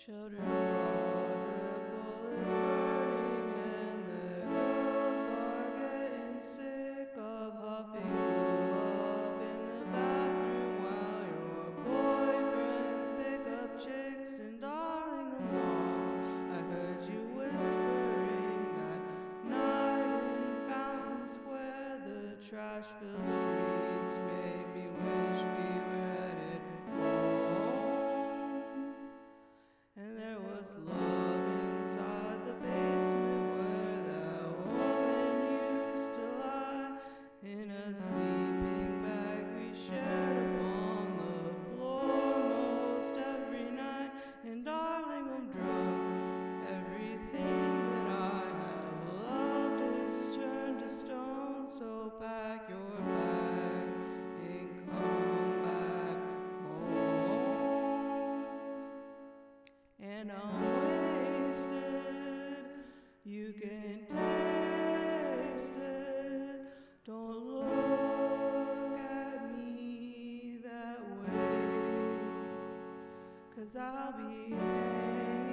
Children quadruple is burning and the girls are getting sick of huffing glue up in the bathroom while your boyfriends pick up chicks in Darlingham Lost. I heard you whispering that night in Fountain Square. The trash-filled streets made me wish we were headed home. And there was love inside the basement where that woman used to lie in a sleeping bag we shared upon the floor most every night. And darling, I'm drunk. Everything that I have loved is turned to stone. So pack your bag and come back home. And I'm wasted, you can taste it. Don't look at me that way, 'cause I'll be hanging